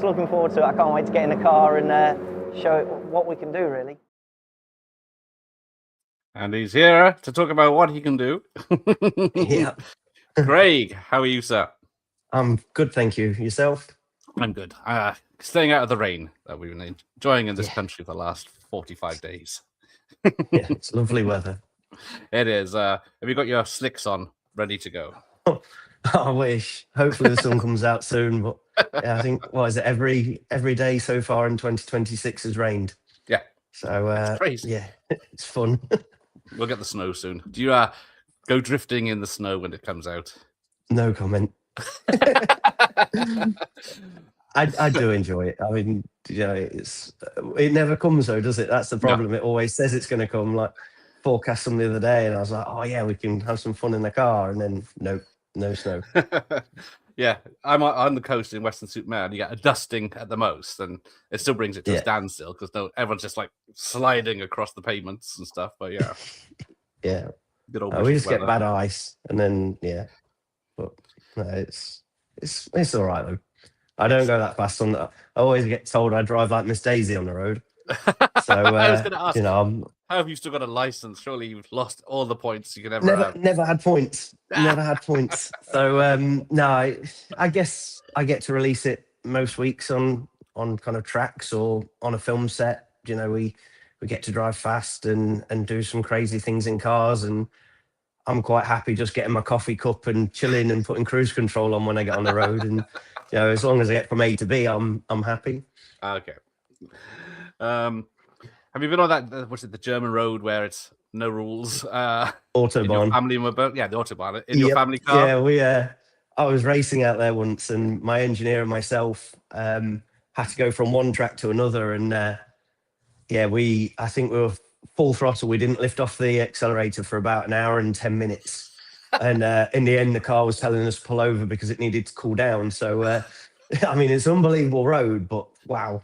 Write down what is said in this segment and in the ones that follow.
looking forward to it. I can't wait to get in the car and show it what we can do, really. And he's here to talk about what he can do. Yeah. Craig, how are you, sir? I'm good, thank you. Yourself? I'm good. Staying out of the rain that we've been enjoying in this country for the last 45 days. Yeah, it's lovely weather. It is. Have you got your slicks on, ready to go? I wish. Hopefully the sun comes out soon. But yeah, I think, what is it, every day so far in 2026 has rained. Yeah. So That's crazy. yeah, it's fun. We'll get the snow soon. Do you go drifting in the snow when it comes out? No comment. I do enjoy it. I mean, it never comes though, does it? That's the problem. No. It always says it's going to come. Like forecast some the other day, and I was like, oh yeah, we can have some fun in the car, and then no snow. Yeah, I'm on the coast in Western-super-Mare, and you get a dusting at the most, and it still brings it to a standstill because everyone's just like sliding across the pavements and stuff. But yeah, yeah, we just get bad ice, and then but no, it's all right though. I don't go that fast on that. I always get told I drive like Miss Daisy on the road. So I was going to ask, how have you still got a license? Surely you've lost all the points you can ever have. Never had points. Never had points. So no, I guess I get to release it most weeks on kind of tracks or on a film set. You know, we get to drive fast and do some crazy things in cars, and I'm quite happy just getting my coffee cup and chilling and putting cruise control on when I get on the road. And you know, as long as I get from A to B, I'm happy. Okay. Have you been on that? What's it? The German road where it's no rules. Autobahn. Family mobility. Yeah, the autobahn in your family car. Yeah, I was racing out there once, and my engineer and myself had to go from one track to another, and I think we were full throttle. We didn't lift off the accelerator for about an hour and 10 minutes. And in the end, the car was telling us to pull over because it needed to cool down. So, I mean, it's an unbelievable road, but wow,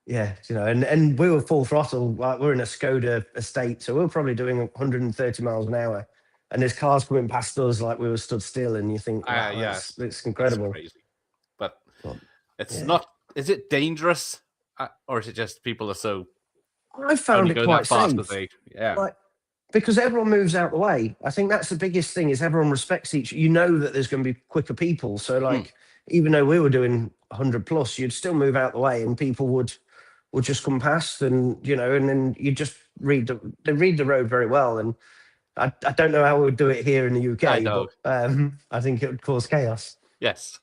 and we were full throttle. Like, we're in a Skoda estate, so we were probably doing 130 miles an hour. And there's cars coming past us like we were stood still, and you think, wow, it's incredible. That's crazy. But it's not, is it dangerous? Or is it just people are so... I found it quite safe. Because everyone moves out the way. I think that's the biggest thing, is everyone respects each. You know that there's going to be quicker people. So even though we were doing 100 plus, you'd still move out the way, and people would just come past, and and then you just read the road very well. And I don't know how we would do it here in the UK. I know. But I think it would cause chaos. Yes.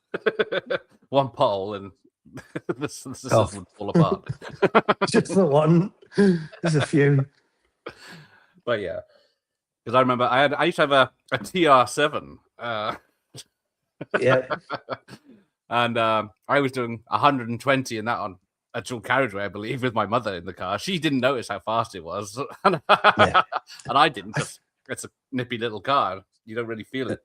One pothole and the system would fall apart. Just the one. There's a few. But yeah, because I remember I used to have a TR7. Yeah. And I was doing 120 in that on a dual carriageway, I believe, with my mother in the car. She didn't notice how fast it was. And I didn't, because it's a nippy little car. You don't really feel it.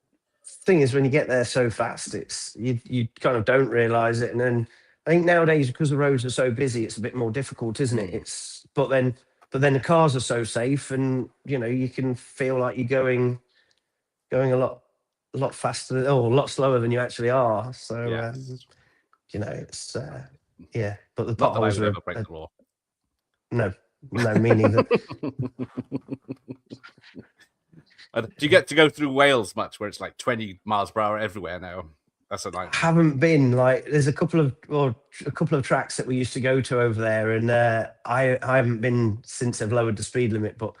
Thing is, when you get there so fast, it's you kind of don't realise it. And then I think nowadays, because the roads are so busy, it's a bit more difficult, isn't it? But then the cars are so safe, and you can feel like you're going a lot faster or a lot slower than you actually are. So it's But the potholes are break the law. No, me neither. Do you get to go through Wales much, where it's like 20 miles per hour everywhere now? That's a nice. I haven't been. There's a couple of tracks that we used to go to over there, and I haven't been since they've lowered the speed limit. But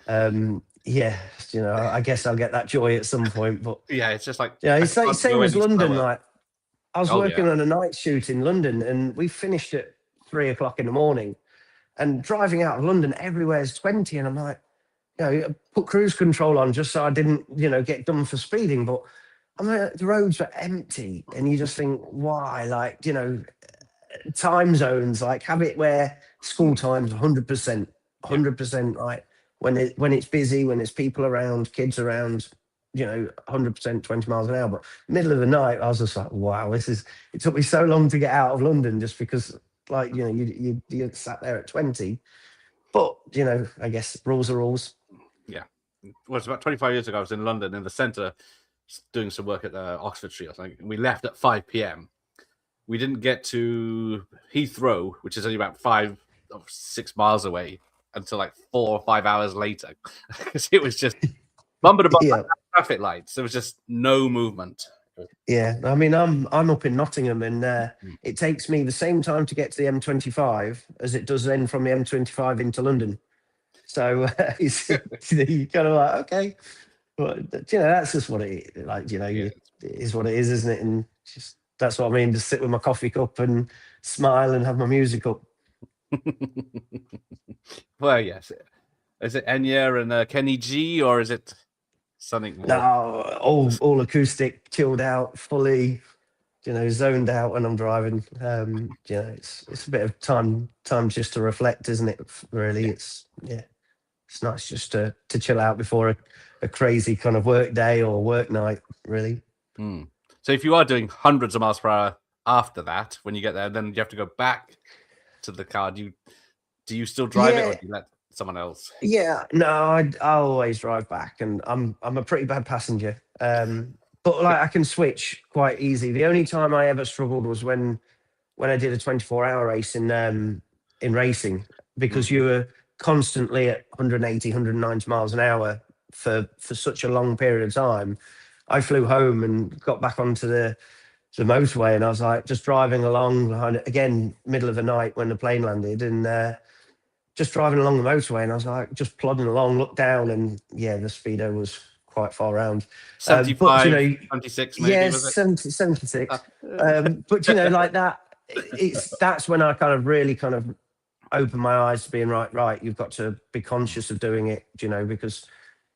I guess I'll get that joy at some point. But it's just like it's like same as London. Like, I was working on a night shoot in London, and we finished at 3 o'clock in the morning. And driving out of London, everywhere's 20, and I'm like, put cruise control on just so I didn't, get done for speeding. But I mean, the roads were empty, and you just think, why? Time zones, have it where school times 100%, like when it's busy, when there's people around, kids around, 100%, 20 miles an hour. But middle of the night, I was just like, wow, it took me so long to get out of London just because, you sat there at 20. But, I guess rules are rules. Yeah. Well, it's about 25 years ago, I was in London in the centre doing some work at Oxford Street or something. We left at 5 p.m. we didn't get to Heathrow, which is only about 5 or 6 miles away, until like 4 or 5 hours later, because it was just bumper to bumper traffic lights. There was just no movement. Yeah, I mean, I'm up in Nottingham, and it takes me the same time to get to the M25 as it does then from the M25 into London. So you kind of like, okay, but that's just what it like. It is what it is, isn't it? And just that's what I mean. Just sit with my coffee cup and smile and have my music up. Well, yes. Is it Enya and Kenny G, or is it something more? No, all acoustic, chilled out, fully, zoned out when I'm driving. It's a bit of time just to reflect, isn't it? Really, it's nice just to chill out before a crazy kind of work day or work night, really. So if you are doing hundreds of miles per hour after that, when you get there, then you have to go back to the car. Do you still drive it, or do you let someone else? Yeah, no, I always drive back, and I'm a pretty bad passenger. But like I can switch quite easy. The only time I ever struggled was when I did a 24-hour race in racing, because you were constantly at 180, 190 miles an hour for such a long period of time. I flew home and got back onto the motorway, and I was like just driving along behind it again, middle of the night when the plane landed, and just driving along the motorway, and I was like just plodding along, looked down, and the speedo was quite far around. 75, 26 maybe, yeah, was it? 76. But like that, that's when I kind of really kind of opened my eyes to being right, you've got to be conscious of doing it, because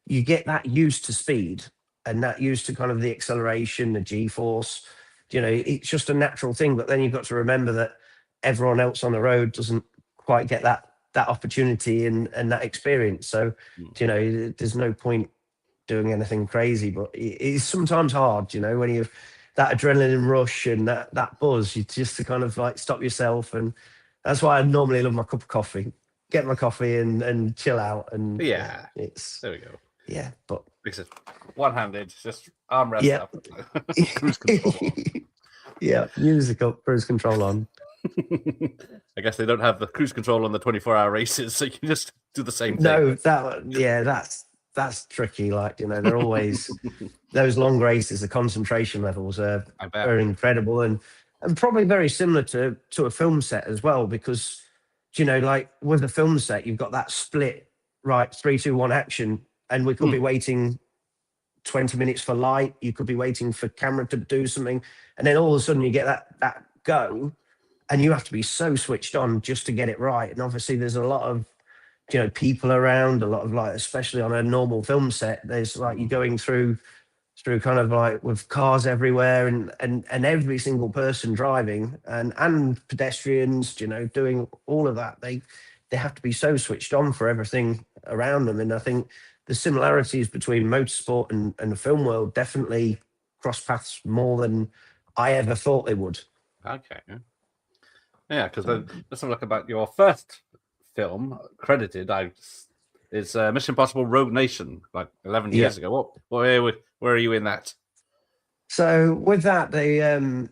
you get that used to speed and that used to kind of the acceleration, the G-force, it's just a natural thing. But then you've got to remember that everyone else on the road doesn't quite get that opportunity and that experience. So, there's no point doing anything crazy, but it's sometimes hard, when you have that adrenaline rush and that buzz, you just to kind of like stop yourself. And that's why I normally love my cup of coffee, get my coffee and chill out. And it's there we go. Yeah, but because one-handed, just armrest up. Cruise control. Yeah, music up, cruise control on. I guess they don't have the cruise control on the 24-hour races, so you can just do the same thing. No, that's tricky. Like, they're always those long races. The concentration levels are incredible, and probably very similar to a film set as well. Because like with a film set, you've got that split, right? 3, 2, 1, action, and we could be waiting 20 minutes for light. You could be waiting for camera to do something, and then all of a sudden you get that go. And you have to be so switched on just to get it right. And obviously there's a lot of, people around, a lot of like, especially on a normal film set, there's like you're going through kind of like with cars everywhere and every single person driving and pedestrians, doing all of that. They have to be so switched on for everything around them. And I think the similarities between motorsport and the film world definitely cross paths more than I ever thought they would. Okay. Yeah, because let's have a look about your first film credited. It's Mission Impossible: Rogue Nation, like 11 years ago. Where are you in that? So with that, the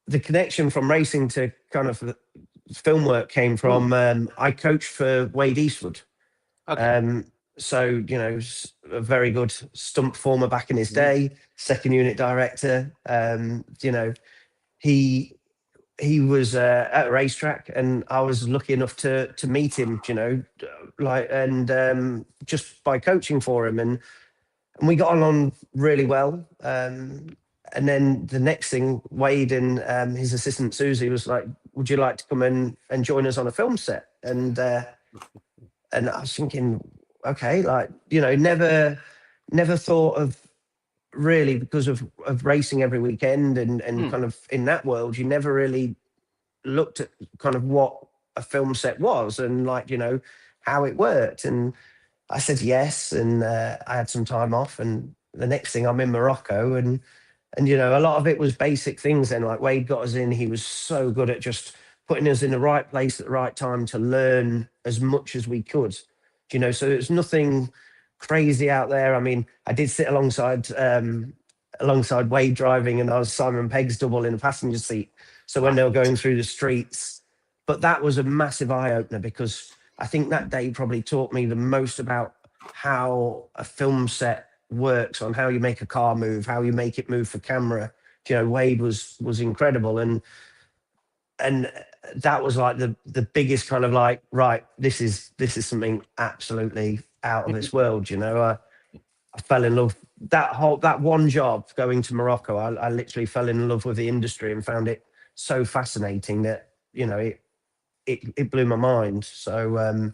connection from racing to kind of film work came from I coached for Wade Eastwood. Okay. So a very good stunt performer back in his day, second unit director. He was at a racetrack, and I was lucky enough to meet him, just by coaching for him, and we got on really well. And then the next thing, Wade and his assistant Susie was like, "Would you like to come and join us on a film set?" And I was thinking, okay, like never thought of really, because of racing every weekend and kind of in that world, you never really looked at kind of what a film set was and like, how it worked. And I said yes, and I had some time off, and the next thing I'm in Morocco, and a lot of it was basic things then. Like Wade got us in, he was so good at just putting us in the right place at the right time to learn as much as we could, so it's nothing crazy out there. I mean, I did sit alongside alongside Wade driving, and I was Simon Pegg's double in the passenger seat. So when they were going through the streets, but that was a massive eye opener, because I think that day probably taught me the most about how a film set works, on how you make a car move, how you make it move for camera. You know, Wade was incredible, and that was like the biggest kind of like, right, this is something absolutely out of this world. You know, I fell in love that one job going to Morocco. I literally fell in love with the industry and found it so fascinating that, you know, it blew my mind. So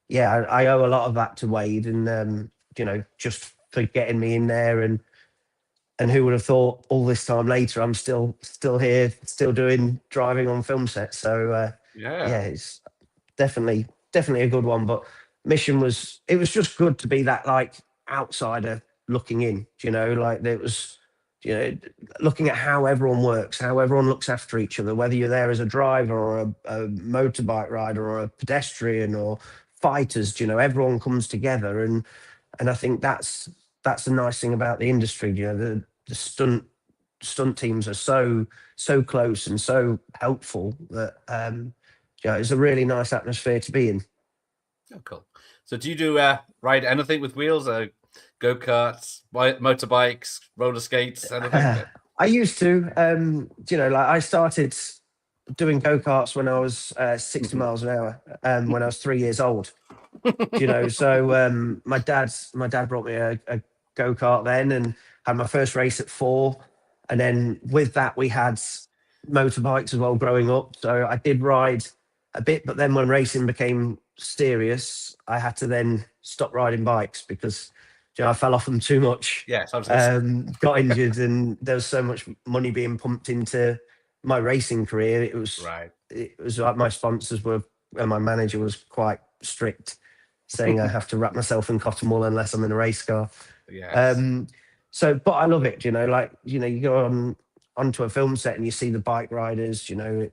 yeah, I owe a lot of that to Wade, and you know, just for getting me in there, and who would have thought all this time later I'm still here, still doing driving on film sets. So yeah, it's definitely a good one. But Mission was just good to be that like outsider looking in, you know, like there was, you know, looking at how everyone works, how everyone looks after each other, whether you're there as a driver or a motorbike rider or a pedestrian or fighters, you know, everyone comes together. And I think that's the nice thing about the industry. You know, the stunt teams are so close and so helpful that yeah, it's a really nice atmosphere to be in. Oh, cool. So do you do ride anything with wheels? Go-karts, motorbikes, roller skates, anything? I used to, you know, like I started doing go-karts when I was 60 miles an hour, when I was 3 years old. You know, so my dad brought me a go-kart then, and had my first race at 4. And then with that, we had motorbikes as well growing up. So I did ride a bit, but then when racing became serious, I had to then stop riding bikes because, you know, I fell off them too much. Yes, got injured, and there was so much money being pumped into my racing career. It was like my sponsors were, and my manager was quite strict, saying I have to wrap myself in cotton wool unless I'm in a race car. Yes. So, but I love it. You know, like, you know, you go onto a film set and you see the bike riders. You know,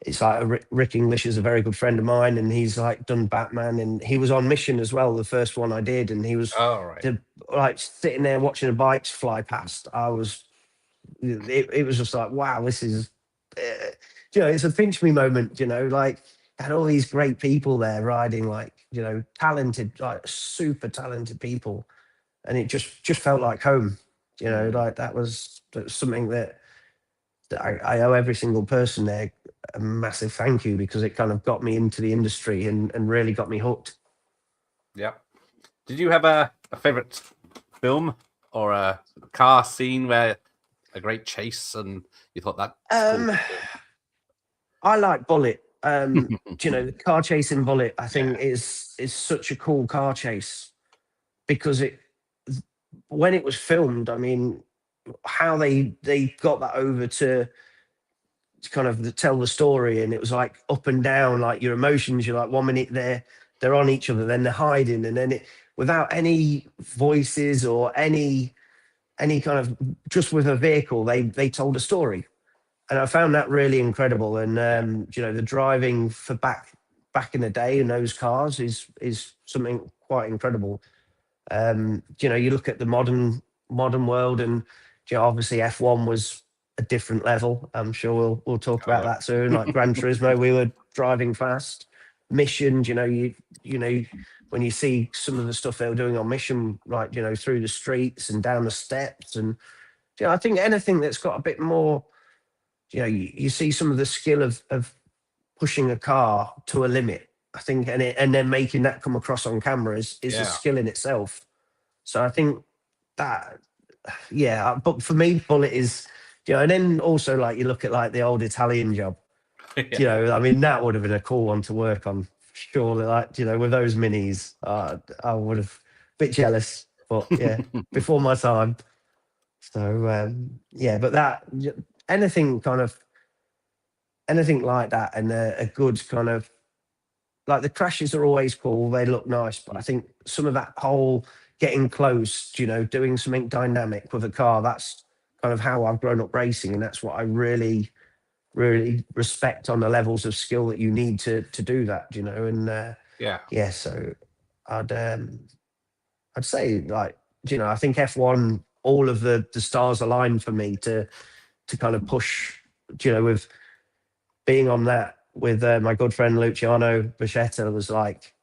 it's like Rick English is a very good friend of mine, and he's like done Batman, and he was on Mission as well, the first one I did, and he was like sitting there watching the bikes fly past. It was just like, wow, this is, you know, it's a pinch me moment. You know, like, had all these great people there riding, like, you know, talented, like super talented people, and it just felt like home. You know, like that was something that I owe every single person there a massive thank you, because it kind of got me into the industry and really got me hooked. Yeah. Did you have a favorite film or a car scene where a great chase and you thought that? Cool? I like Bullet. You know, the car chase in Bullet, I think is such a cool car chase, because when it was filmed, I mean, how they got that over to kind of tell the story, and it was like up and down, like your emotions. You're like, 1 minute they're on each other, then they're hiding, and then without any voices or any kind of, just with a vehicle, they told a story. And I found that really incredible. And you know, the driving for back in the day in those cars is something quite incredible. You know, you look at the modern world, and, you know, obviously F1 was a different level. I'm sure we'll talk about that soon. Like Gran Turismo, we were driving fast. Mission, you know, you know, when you see some of the stuff they were doing on Mission, like, you know, through the streets and down the steps, and, you know, I think anything that's got a bit more, you know, you see some of the skill of pushing a car to a limit, I think, and then making that come across on camera is a skill in itself. So I think that, yeah, but for me, Bullet is, you know, and then also, like, you look at like the old Italian Job, you know, I mean, that would have been a cool one to work on, surely, like, you know, with those minis. I would have, a bit jealous, but yeah, before my time. So yeah, but that, anything like that, and a good kind of, like, the crashes are always cool, they look nice, but I think some of that whole getting close, you know, doing something dynamic with a car, that's kind of how I've grown up racing, and that's what I really respect on the levels of skill that you need to do that, you know. And yeah, so I'd say, like, you know, I think F1 all of the stars aligned for me to kind of push, with being on that with my good friend Luciano Bacchetta was like,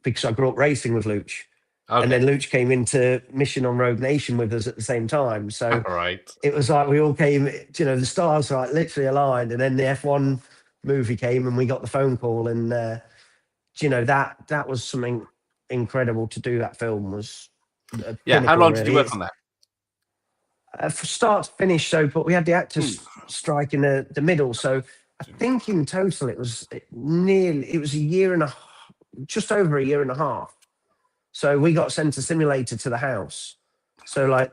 because I grew up racing with Luch. Okay. And then Luch came into Mission on Rogue Nation with us at the same time. So right. it was like we all came, the stars were like literally aligned. And then the F1 movie came and we got the phone call. And, that was something incredible to do. That film was how long did you work on that? From start to finish, but we had the actors strike in the middle. So I think in total it was a year and just over a year and a half. So we got sent a simulator to the house. So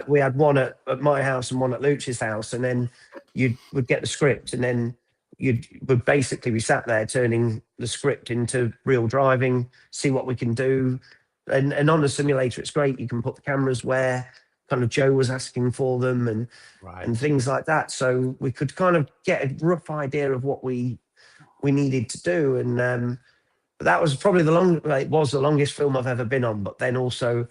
we had one at my house and one at Luch's house, and then you would get the script, and then would basically be sat there turning the script into real driving, see what we can do. And on the simulator, it's great. You can put the cameras where kind of Joe was asking for them and things like that. So we could kind of get a rough idea of what we needed to do. And that was probably it was the longest film I've ever been on. But then also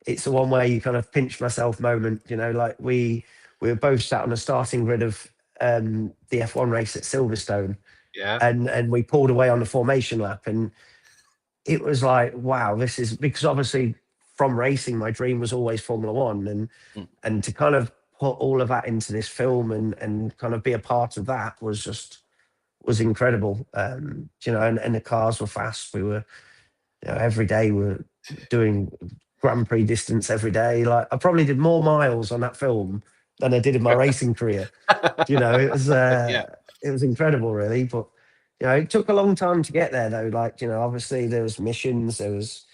it's the one where you kind of pinch myself moment, like we were both sat on the starting grid of the F1 race at Silverstone. Yeah. And we pulled away on the formation lap. And it was like, wow, this is, because obviously from racing, my dream was always Formula One, and to kind of put all of that into this film and kind of be a part of that was incredible. And the cars were fast. We were, every day we were doing Grand Prix distance every day. Like I probably did more miles on that film than I did in my racing career. It was it was incredible, really. But it took a long time to get there, though. Like obviously there was missions, there was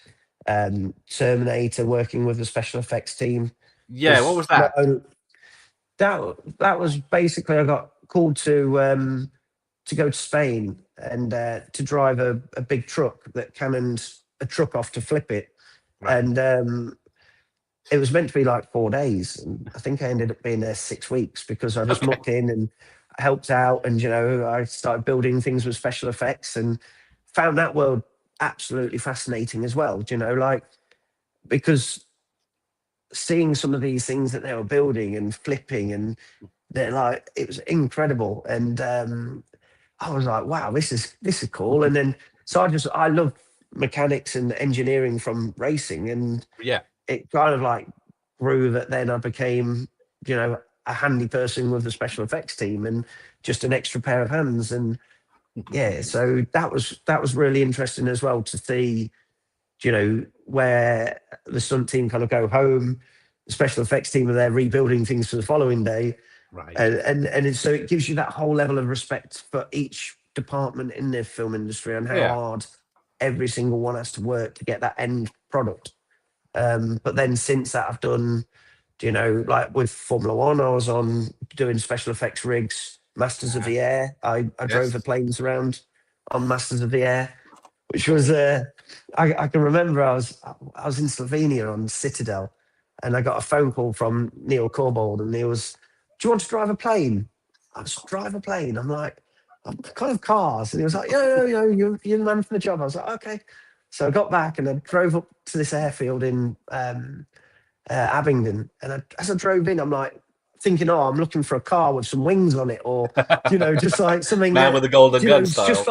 Terminator, working with the special effects team. Yeah, what was that? That was basically, I got called to go to Spain and to drive a big truck that cannoned a truck off to flip it. Right. And it was meant to be like 4 days. And I think I ended up being there 6 weeks because I just mucked in and helped out. And, I started building things with special effects and found that world absolutely fascinating as well. Because seeing some of these things that they were building and flipping, and they're like, it was incredible. And I was like, wow, this is cool. And then so I love mechanics and engineering from racing, and it kind of like grew that then I became a handy person with the special effects team and just an extra pair of hands. And so that was really interesting as well to see where the stunt team kind of go home, the special effects team are there rebuilding things for the following day. Right. And so it gives you that whole level of respect for each department in the film industry and how hard every single one has to work to get that end product. But then since that, I've done, like with Formula One, I was on doing special effects rigs, Masters of the Air. I drove the planes around on Masters of the Air, which was, I can remember I was in Slovenia on Citadel, and I got a phone call from Neil Corbold, and he was, do you want to drive a plane? I was drive a plane. I'm like, I'm kind of cars. And he was like, yeah, you're the man for the job. I was like, okay. So I got back and I drove up to this airfield in Abingdon. And as I drove in, I'm like thinking, I'm looking for a car with some wings on it, or, just like something. Man with a golden gun style. Just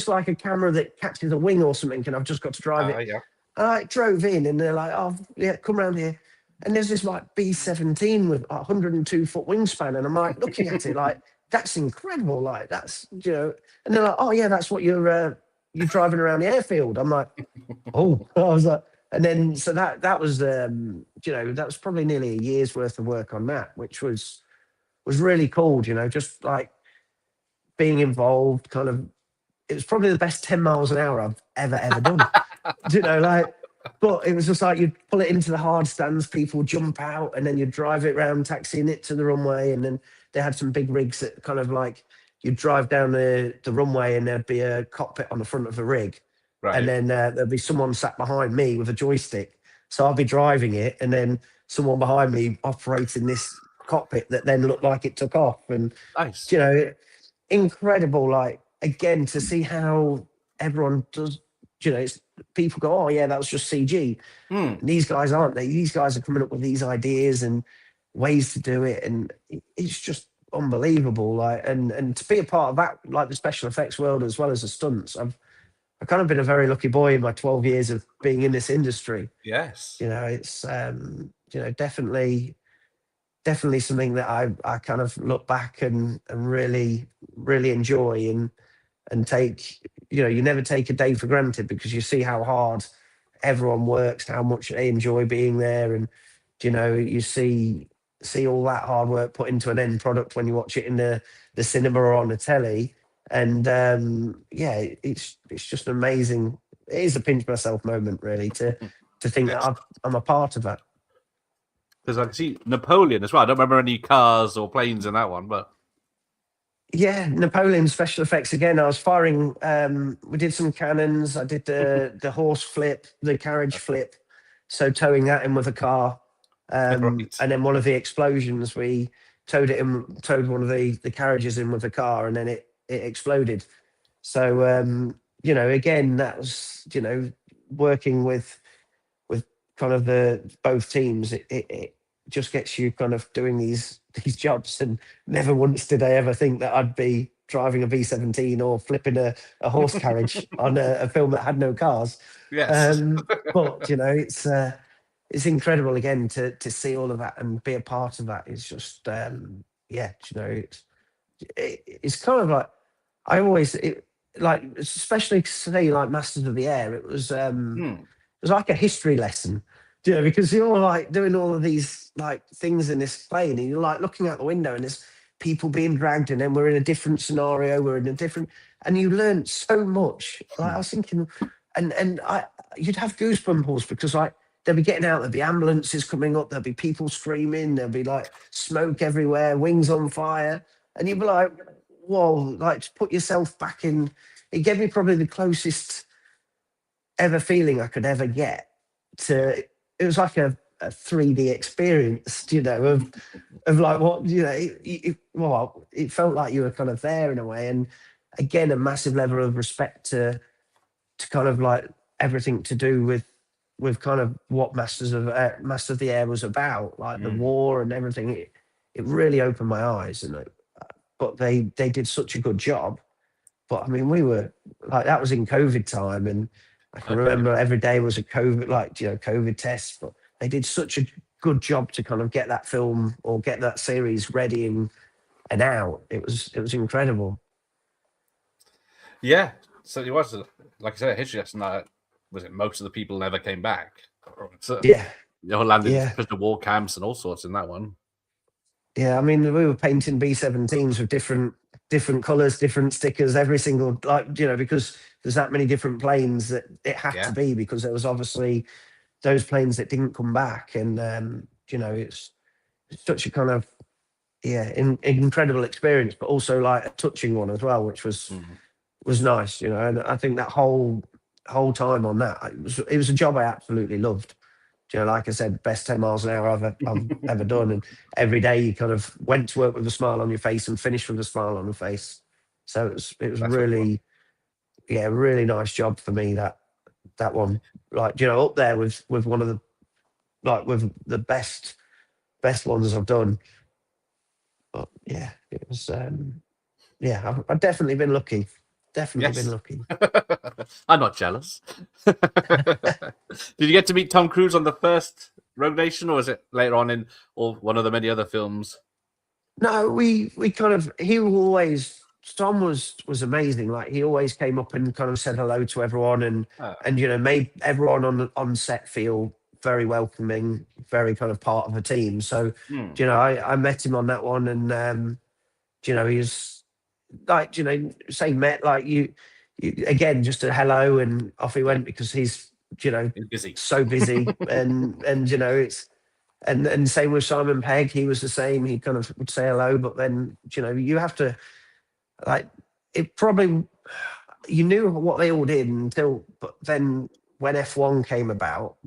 like a camera that catches a wing or something. And I've just got to drive it. Yeah. And I drove in and they're like, oh, yeah, come around here. And there's this like B-17 with a 102-foot wingspan. And I'm like looking at it like, that's incredible. Like that's, and they're like, oh yeah, that's what you're driving around the airfield. I'm like, oh, I was like, and then, so that was, that was probably nearly a year's worth of work on that, which was really cool, just like being involved kind of, it was probably the best 10 miles an hour I've ever done. But it was just like you'd pull it into the hard stands, people jump out, and then you'd drive it around, taxiing it to the runway. And then they had some big rigs that kind of like you'd drive down the runway and there'd be a cockpit on the front of a rig. Right. And then there'd be someone sat behind me with a joystick. So I'd be driving it and then someone behind me operating this cockpit that then looked like it took off. And, nice. Incredible. Like, again, to see how everyone does you know, it's people go, oh yeah, that was just CG. And these guys aren't. These guys are coming up with these ideas and ways to do it, and it's just unbelievable. Like, and to be a part of that, like the special effects world as well as the stunts, I've kind of been a very lucky boy in my 12 years of being in this industry. Yes. You know, it's you know, definitely something that I kind of look back and really enjoy and take. You know, you never take a day for granted because you see how hard everyone works, how much they enjoy being there, and you know, you see all that hard work put into an end product when you watch it in the cinema or on the telly. And yeah, it's just amazing. It is a pinch myself moment, really, to think that I'm a part of that. Because I can see Napoleon as well. I don't remember any cars or planes in that one, but yeah, Napoleon special effects again. I was firing. We did some cannons. I did the horse flip, the carriage flip, so towing that in with a car. Right. And then one of the explosions, we towed one of the carriages in with a car, and then it exploded. So you know, again, that was, you know, working with kind of the both teams. It just gets you kind of doing these jobs, and never once did I ever think that I'd be driving a V17 or flipping a horse carriage on a film that had no cars. Yes. But you know, it's incredible again to see all of that and be a part of that. It's just yeah, you know, it's kind of like I always like, especially say like Masters of the Air. It was like a history lesson, you know, because you're like doing all of these like things in this plane, and you're like looking out the window, and there's people being dragged, and then we're in a different scenario, and you learn so much. Like I was thinking, and you'd have goosebumps because like they'll be getting out, there'll be ambulances coming up, there'll be people screaming, there'll be like smoke everywhere, wings on fire, and you'd be like, whoa, like to put yourself back in. It gave me probably the closest ever feeling I could ever get to. It was like a 3D experience, you know, of like what, you know, well, it felt like you were kind of there in a way. And again, a massive level of respect to kind of like everything to do with kind of what Masters of the Air was about, like the war and everything. It really opened my eyes, and but they did such a good job. But I mean, we were like, that was in COVID time, and I can remember every day was a COVID, like, you know, COVID test. But they did such a good job to kind of get that film or get that series ready and out. It was incredible. Yeah, so it was, like I said, a history lesson. Was it most of the people never came back? So, Yeah, you know, landed yeah. prisoner war camps and all sorts in that one. Yeah, I mean, we were painting B-17s with different colours, different stickers, every single, like, you know, because there's that many different planes that it had to be, because there was obviously those planes that didn't come back. And you know, it's such a kind of incredible experience, but also like a touching one as well, which was nice, you know. And I think that whole time on that, it was a job I absolutely loved. You know, like I said, best 10 miles an hour I've ever done. And every day you kind of went to work with a smile on your face and finished with a smile on your face. So it was really, really nice job for me, that one. Like, you know, up there with one of the, like, with the best ones I've done. But yeah, it was, I've definitely been lucky. Definitely been lucky. I'm not jealous. Did you get to meet Tom Cruise on the first Rogue Nation, or was it later on in or one of the many other films? No, we kind of, Tom was amazing. Like, he always came up and kind of said hello to everyone, and you know, made everyone on set feel very welcoming, very kind of part of a team. So you know, I met him on that one, and you know, he's like, you know, same met, like you again, just a hello, and off he went, because he's, you know, busy. so busy. and you know, it's and same with Simon Pegg. He was the same. He kind of would say hello, but then, you know, you have to, like, it probably, you knew what they all did until, but then when F1 came about,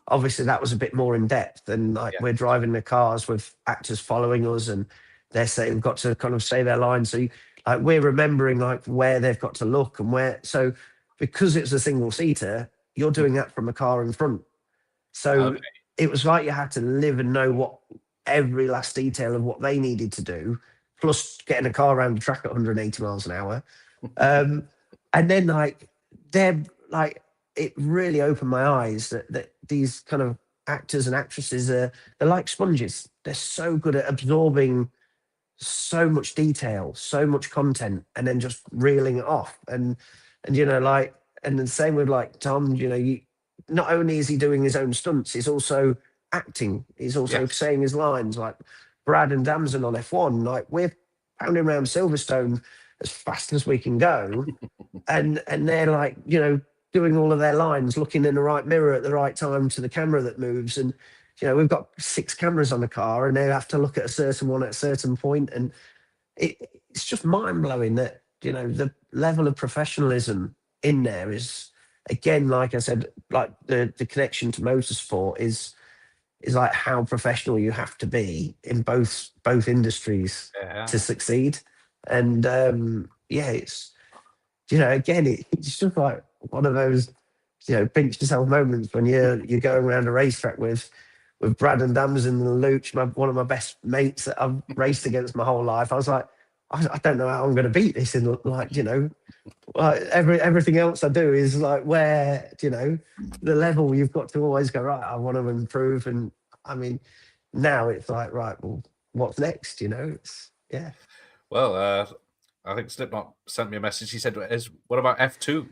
obviously that was a bit more in depth, and like, we're driving the cars with actors following us, and they're saying, we've got to kind of say their lines. So like, we're remembering like where they've got to look and where. So because it's a single seater, you're doing that from a car in front. So it was like you had to live and know what every last detail of what they needed to do, plus getting a car around the track at 180 miles an hour. And then they're like, it really opened my eyes that these kind of actors and actresses they're like sponges. They're so good at absorbing so much detail, so much content, and then just reeling it off. And and the same with like Tom, not only is he doing his own stunts, he's also acting. He's also saying his lines. Like Brad and Damson on F1, like we're pounding around Silverstone as fast as we can go, and they're like, doing all of their lines, looking in the right mirror at the right time to the camera that moves. And we've got 6 cameras on the car, and they have to look at a certain one at a certain point, and it's just mind blowing that the level of professionalism in there is, again, like I said, like the connection to motorsport is like how professional you have to be in both industries to succeed. And it's again, it's just like one of those pinch yourself moments when you're going around a racetrack with Brad and Damson and Luch, one of my best mates that I've raced against my whole life. I was like, I don't know how I'm going to beat this in everything else I do is like where the level you've got to always go, right, I want to improve. And I mean, now it's like, right, well, what's next? It's Well, I think Slipknot sent me a message. He said, what about F2?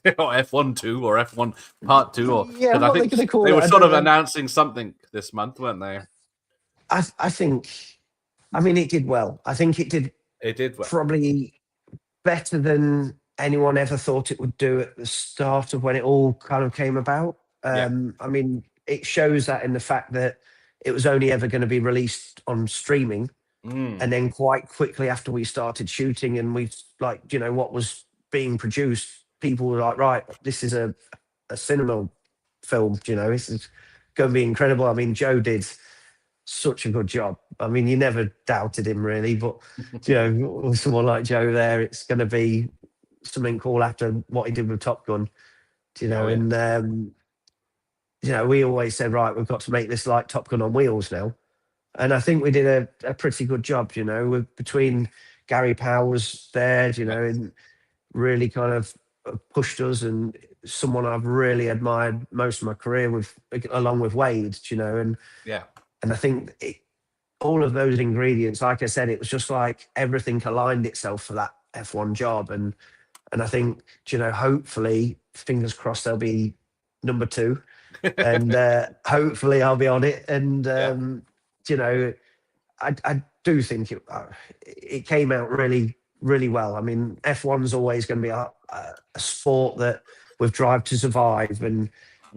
Or F1 2 or F1 Part 2? Or I think they were sort of announcing something this month, weren't they? I think, it did well. I think it did well. Probably better than anyone ever thought it would do at the start of when it all kind of came about. It shows that in the fact that it was only ever going to be released on streaming. And then quite quickly after we started shooting and we what was being produced, people were like, right, this is a cinema film, this is going to be incredible. Joe did such a good job. You never doubted him really, but with someone like Joe there, it's going to be something cool after what he did with Top Gun, and we always said, right, we've got to make this like Top Gun on wheels now. And I think we did a pretty good job, between Gary Powers there, and really kind of pushed us, and someone I've really admired most of my career along with Wade, and I think all of those ingredients, like I said, it was just like everything aligned itself for that F1 job. And I think, hopefully, fingers crossed, there'll be number 2 and hopefully I'll be on it. And, I do think it came out really, really well. F1's always going to be a sport that with Drive to Survive and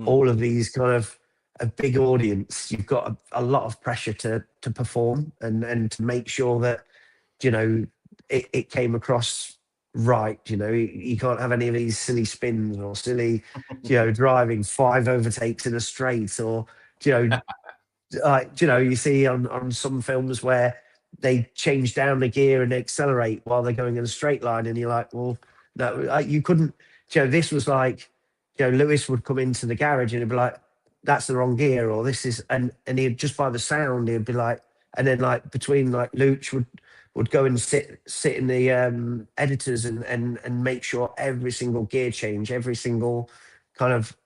all of these kind of a big audience, you've got a lot of pressure to perform and to make sure that, it came across right. You can't have any of these silly spins or silly, driving 5 overtakes in a straight, or, you see on some films where they change down the gear and accelerate while they're going in a straight line, and you're like, well, no, you couldn't. This was like, Lewis would come into the garage and he'd be like, that's the wrong gear, or this is, and he'd just by the sound he'd be like, and then like between like Luch would go and sit in the editors and make sure every single gear change, every single kind of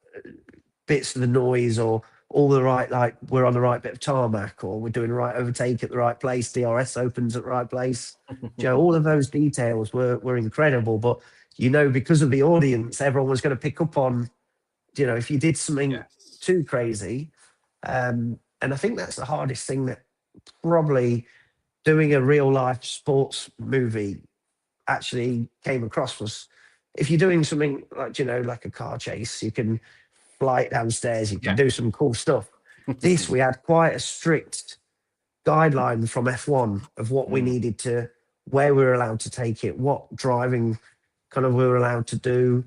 bits of the noise, or all the right, like we're on the right bit of tarmac, or we're doing the right overtake at the right place, DRS opens at the right place. All of those details were incredible. But because of the audience, everyone was going to pick up on, if you did something too crazy. And I think that's the hardest thing that probably doing a real life sports movie actually came across, was if you're doing something like, like a car chase, you can fly it downstairs, you can do some cool stuff. This, we had quite a strict guideline from F1 of what we needed to, where we were allowed to take it, what driving kind of we were allowed to do.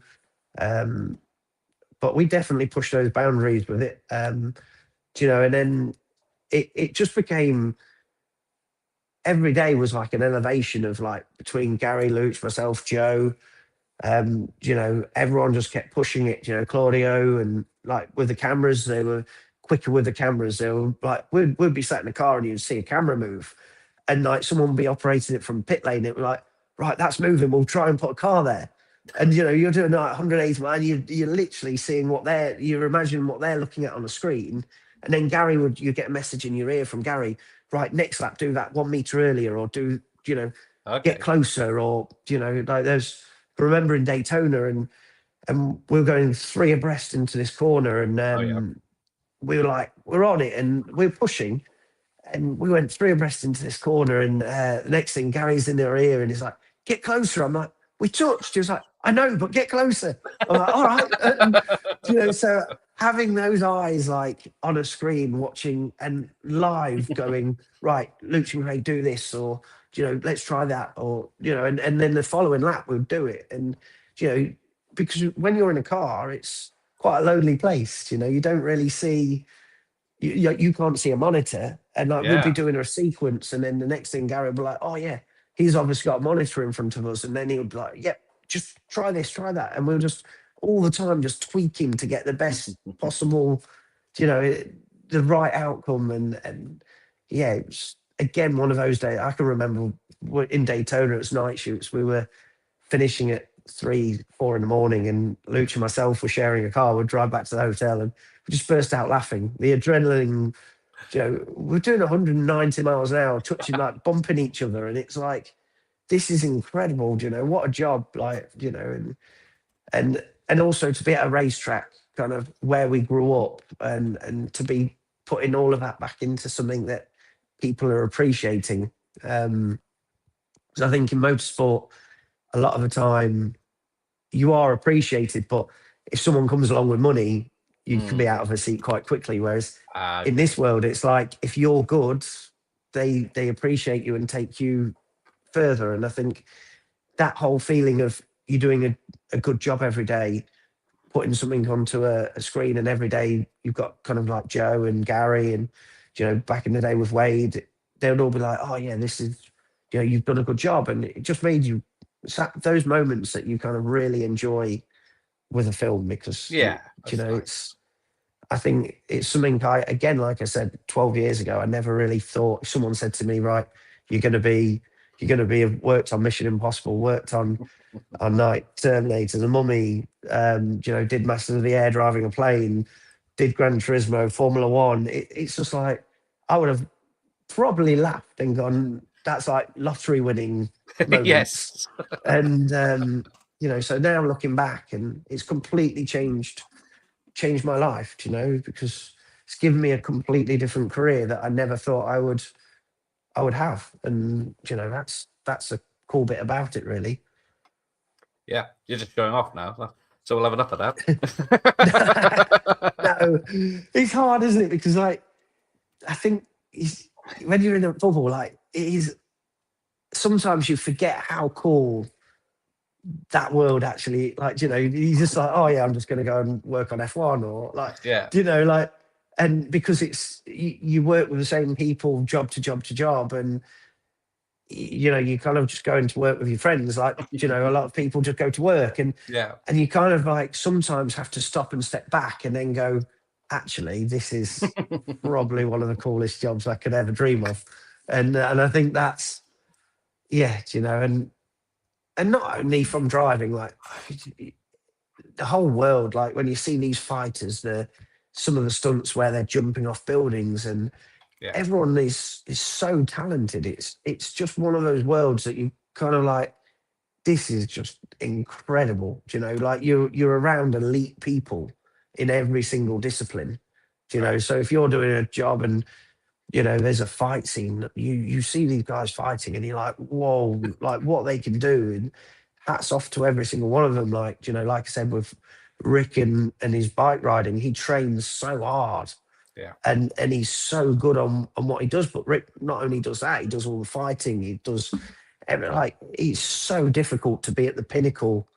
But we definitely pushed those boundaries with it. And then it just became, every day was like an elevation of like between Gary, Luch, myself, Joe, You know, everyone just kept pushing it. You know, Claudio and like with the cameras, they were quicker with the cameras. They were like, we'd be sat in the car and you'd see a camera move, and like someone would be operating it from pit lane. It was like, right, that's moving. We'll try and put a car there. And you know, you're doing like 180 miles. You're literally seeing you're imagining what they're looking at on the screen. And then you get a message in your ear from Gary, right, next lap, do that 1 meter earlier, or do, you know, get closer, or, you know, like remember in Daytona, and we were going 3 abreast into this corner, and we were like, we're on it, and we're pushing, and we went 3 abreast into this corner, and the next thing, Gary's in their ear, and he's like, get closer. I'm like, we touched. He was like, I know, but get closer. I'm like, all right. You know, so having those eyes like on a screen watching and live going, right, Luke and Ray, do this, or, you know, let's try that, or, you know, and then the following lap we'll do it. And, you know, because when you're in a car, it's quite a lonely place, you know, you don't really see, you can't see a monitor, and like we'll be doing a sequence, and then the next thing Gary will be like, oh yeah, he's obviously got a monitor in front of us, and then he'll be like, yep, just try this, try that, and we'll just all the time just tweaking to get the best possible, you know, the right outcome. And yeah, it was again one of those days. I can remember in Daytona, it was night shoots. We were finishing at 3, 4 in the morning, and Luke and myself were sharing a car. We'd drive back to the hotel, and we just burst out laughing. The adrenaline, you know, we're doing 190 miles an hour, touching, like bumping each other, and it's like, this is incredible. You know, what a job, like, you know, and also to be at a racetrack, kind of where we grew up, and to be putting all of that back into something that people are appreciating. Because I think in motorsport, a lot of the time you are appreciated, but if someone comes along with money, you can be out of a seat quite quickly. Whereas in this world, it's like, if you're good, they appreciate you and take you further. And I think that whole feeling of you doing a good job every day, putting something onto a screen, and every day you've got kind of like Joe and Gary, and, you know, back in the day with Wade, they would all be like, oh yeah, this is, you know, you've done a good job. And it just made you, those moments that you kind of really enjoy with a film, because you know, nice. I think it's something again, like I said, 12 years ago, I never really thought, if someone said to me, right, you're going to be worked on Mission Impossible, worked on like Terminator, The Mummy, you know, did Masters of the Air, driving a plane, did Gran Turismo, Formula One. It's just like, I would have probably laughed and gone, that's like lottery winning moments. Yes. And you know, so now I'm looking back, and it's completely changed my life, you know, because it's given me a completely different career that I never thought I would have. And, you know, that's a cool bit about it, really. Yeah, you're just showing off now, so we'll have enough of that. No, it's hard, isn't it? Because, like, I think when you're in a bubble, like, it is, sometimes you forget how cool that world actually, like, you know, you're just like, oh yeah, I'm just going to go and work on F1, or like, you know, like, and because it's, you work with the same people, job to job to job, and, you know, you kind of just go into work with your friends, like, you know, a lot of people just go to work, and and you kind of like sometimes have to stop and step back and then go, actually, this is probably one of the coolest jobs I could ever dream of. And I think that's, yeah, you know, and not only from driving, like the whole world, like when you see these fighters, some of the stunts where they're jumping off buildings, and everyone is so talented. It's just one of those worlds that you kind of like, this is just incredible. You know, like you're around elite people in every single discipline. You know, so if you're doing a job and, you know, there's a fight scene, you see these guys fighting, and you're like, whoa, like what they can do. And hats off to every single one of them. Like, you know, like I said, with Rick and his bike riding, he trains so hard. Yeah. And he's so good on what he does. But Rick not only does that, he does all the fighting, he does like, it's so difficult to be at the pinnacle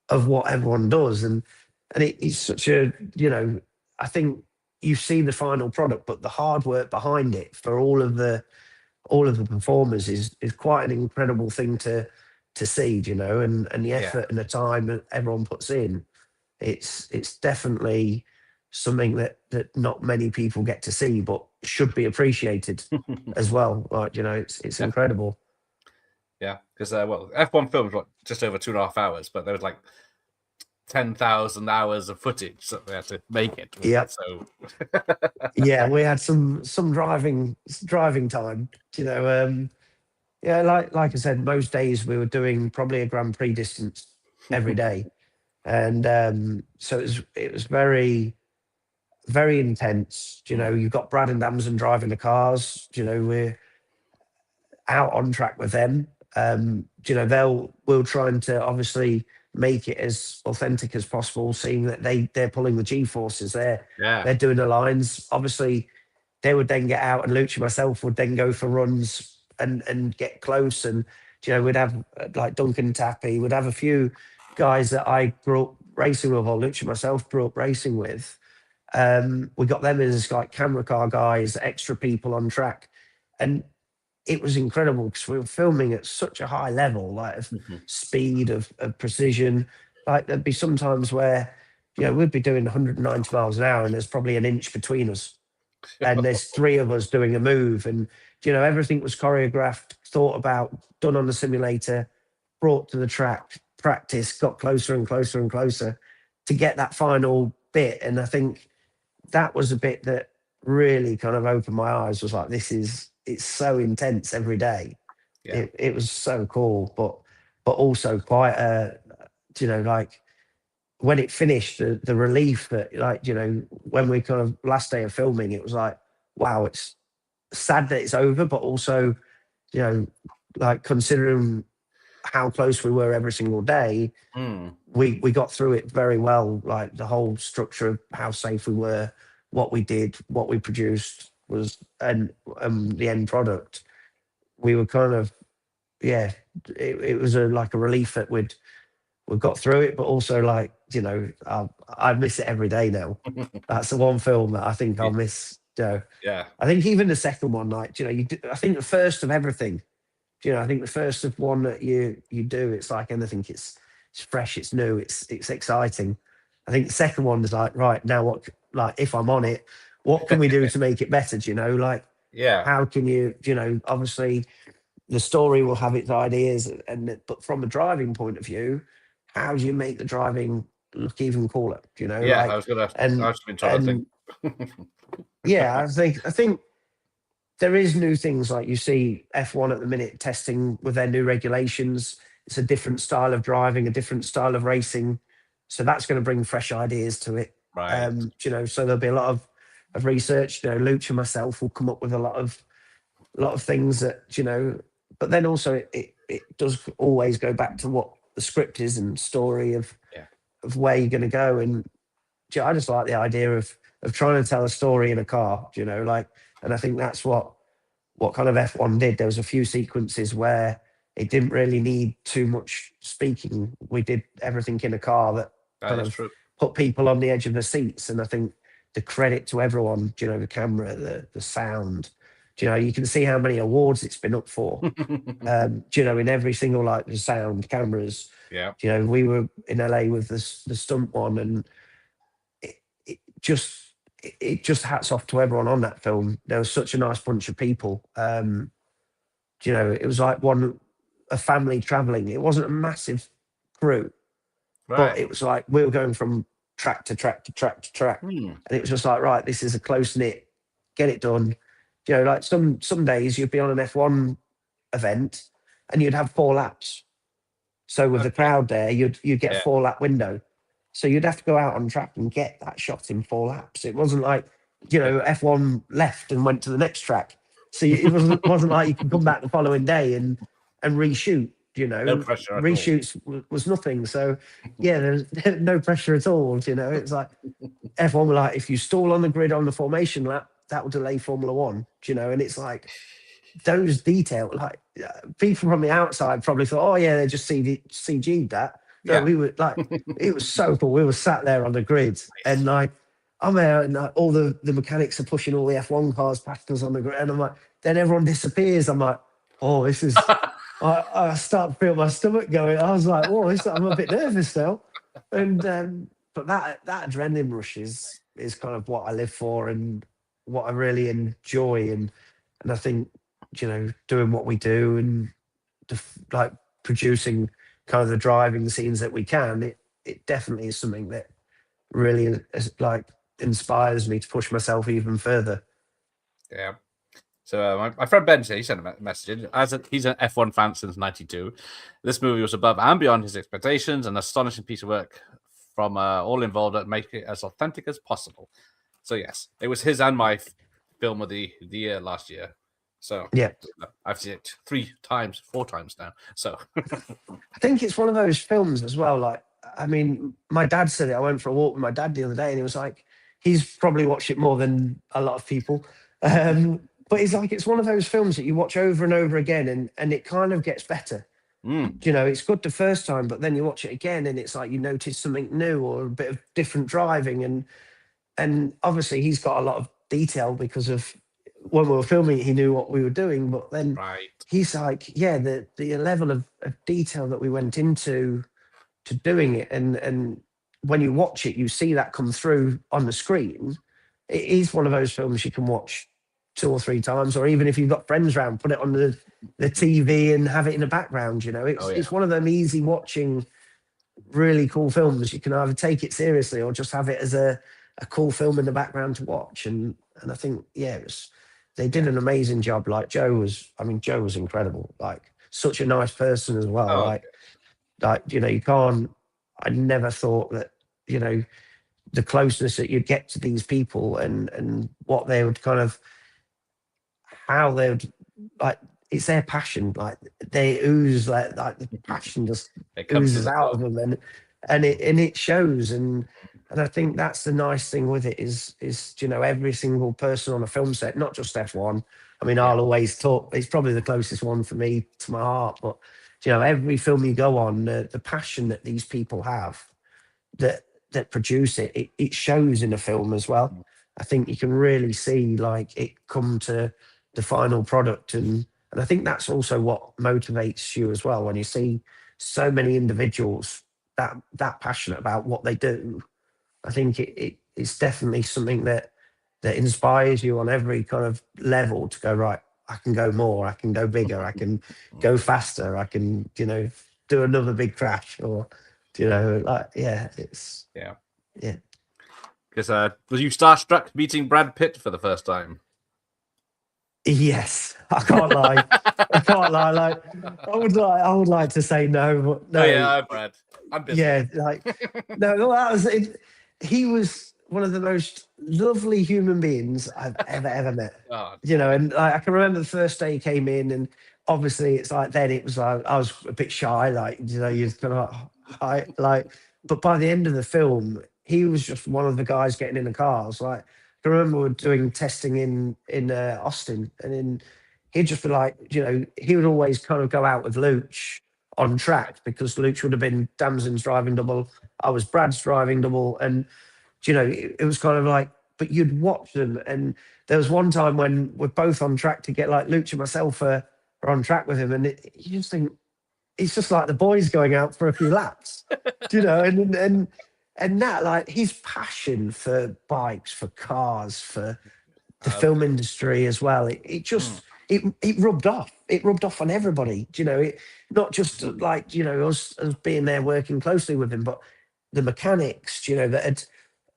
of what everyone does. And it's such a, you know, I think you see the final product, but the hard work behind it for all of the performers is quite an incredible thing to to see, you know, and the effort and the time that everyone puts in. It's definitely something that not many people get to see, but should be appreciated as well. Like, you know, it's incredible. Yeah, because well, F1 films were just over 2.5 hours, but there was like 10,000 hours of footage that they had to make it. Yeah. So Yeah, we had some driving time. You know, yeah, like I said, most days we were doing probably a Grand Prix distance every day, and so it was very, very intense. You know, you've got Brad and Damson driving the cars. You know, we're out on track with them. You know, we'll trying to obviously make it as authentic as possible, seeing that they're pulling the G forces. They're doing the lines. Obviously, they would then get out, and Luch and myself would then go for runs and get close. And you know, we'd have like Duncan Tappy, we'd have a few guys that I grew up racing with, or Luch and myself grew up racing with. We got them as like camera car guys, extra people on track, and it was incredible because we were filming at such a high level, like of speed, of precision. Like there'd be some times where, you know, we'd be doing 190 miles an hour and there's probably an inch between us. And there's three of us doing a move. And, you know, everything was choreographed, thought about, done on the simulator, brought to the track, practice, got closer and closer and closer to get that final bit. And I think that was a bit that really kind of opened my eyes, was like, it's so intense every day. Yeah. It was so cool, but also quite you know, like when it finished, the relief that, like, you know, when we kind of last day of filming, it was like, wow, it's sad that it's over, but also, you know, like considering how close we were every single day, we got through it very well. Like the whole structure of how safe we were, what we did, what we produced was, and the end product, we were kind of, yeah, it was like a relief that we've got through it, but also, like, you know, I miss it every day now. That's the one film that I think I'll miss. You know, I think even the second one, like, you know, I think the first of everything, you know, I think the first of one that you do, it's like anything, it's fresh, it's new, it's exciting. I think the second one is like, right, now what, like, if I'm on it, what can we do to make it better? Do you know, like, how can you know, obviously the story will have its ideas, but from a driving point of view, how do you make the driving look even cooler? You know, like, I was been trying to think. Yeah, I think there is new things, like you see F1 at the minute testing with their new regulations. It's a different style of driving, a different style of racing, so that's going to bring fresh ideas to it. Right. You know, so there'll be a lot of research. You know, Luch and myself will come up with a lot of things that, you know, but then also it does always go back to what the script is and story of where you're going to go. And I just like the idea of trying to tell a story in a car, you know, like, and I think that's what kind of F1 did. There was a few sequences where it didn't really need too much speaking. We did everything in a car that kind of put people on the edge of the seats. And I think the credit to everyone, you know, the camera, the sound, you know, you can see how many awards it's been up for. You know, in every single, like, the sound, cameras. Yeah. You know, we were in LA with the stunt one, and it just hats off to everyone on that film. There was such a nice bunch of people. You know, it was like a family traveling. It wasn't a massive crew, but it was like we were going from track to track to track to track, and it was just like, right, this is a close knit, get it done. You know, like some days you'd be on an F1 event and you'd have 4 laps. So with the crowd there, you'd get a 4-lap window. So you'd have to go out on track and get that shot in 4 laps. It wasn't like, you know, F1 left and went to the next track. So it wasn't like you could come back the following day and reshoot. You know, no pressure at reshoots was nothing. So yeah, there's no pressure at all. You know, it's like F1 were like, if you stall on the grid on the formation lap, that will delay Formula One. You know, and it's like those details. Like people from the outside probably thought, oh yeah, they just CG'd that. No, we were like, it was so cool. We were sat there on the grid, and like I'm there, and like, all the mechanics are pushing all the F1 cars past us on the grid, and I'm like, then everyone disappears. I'm like, oh, this is I start to feel my stomach going. I was like, "Whoa, I'm a bit nervous now." And but that adrenaline rush is kind of what I live for and what I really enjoy. And I think doing what we do and like producing kind of the driving scenes that we can, it definitely is something that really like inspires me to push myself even further. Yeah. So my friend Ben, he sent a message. He's an F1 fan since '92. This movie was above and beyond his expectations, an astonishing piece of work from all involved that make it as authentic as possible. So yes, it was his and my film of the year last year. So yeah, I've seen it 4 times now. So I think it's one of those films as well. Like, I mean, my dad said it. I went for a walk with my dad the other day, and he was like, he's probably watched it more than a lot of people. But it's like it's one of those films that you watch over and over again, and it kind of gets better. It's good the first time, but then you watch it again, and it's like you notice something new or a bit of different driving, and obviously he's got a lot of detail because of when we were filming, he knew what we were doing. But then he's like, yeah, the level of detail that we went into to doing it, and when you watch it, you see that come through on the screen. It is one of those films you can watch 2 or 3 times, or even if you've got friends around, put it on the TV and have it in the background. It's one of them easy watching, really cool films. You can either take it seriously or just have it as a cool film in the background to watch. And I think, they did an amazing job. Like Joe was incredible. Like such a nice person as well. You can't. I never thought that the closeness that you'd get to these people and what they would kind of how they would like. It's their passion. Like they ooze like the passion just oozes out of them, and it shows. And I think that's the nice thing with it is every single person on a film set, not just F1. I mean, I'll always talk. It's probably the closest one for me to my heart. But every film you go on, the passion that these people have that produce it shows in a film as well. I think you can really see like it come to the final product, and I think that's also what motivates you as well when you see so many individuals that passionate about what they do. I think it's definitely something that inspires you on every kind of level to go, right, I can go more, I can go bigger, I can go faster, I can do another big crash, or it's yeah. Because was you starstruck meeting Brad Pitt for the first time? Yes, I can't lie. I can't lie. Like I would like to say no, but no. Oh, yeah, Brad. I'm busy. Yeah, like no, that was it. He was one of the most lovely human beings I've ever met. Oh, and I can remember the first day he came in, and obviously it's like then it was like I was a bit shy, like you're kind of hi, like. But by the end of the film, he was just one of the guys getting in the cars. Like I remember we were doing testing in Austin, and then he'd just be like, he would always kind of go out with Luch on track because Luch would have been Damson's driving double. I was Brad's driving double. And, it was kind of like, but you'd watch them. And there was one time when we're both on track to get like Luch and myself are on track with him. And you just think, it's just like the boys going out for a few laps, and that like his passion for bikes, for cars, for the film industry as well. It just, it rubbed off. It rubbed off on everybody. Not just like us being there working closely with him, but the mechanics. That had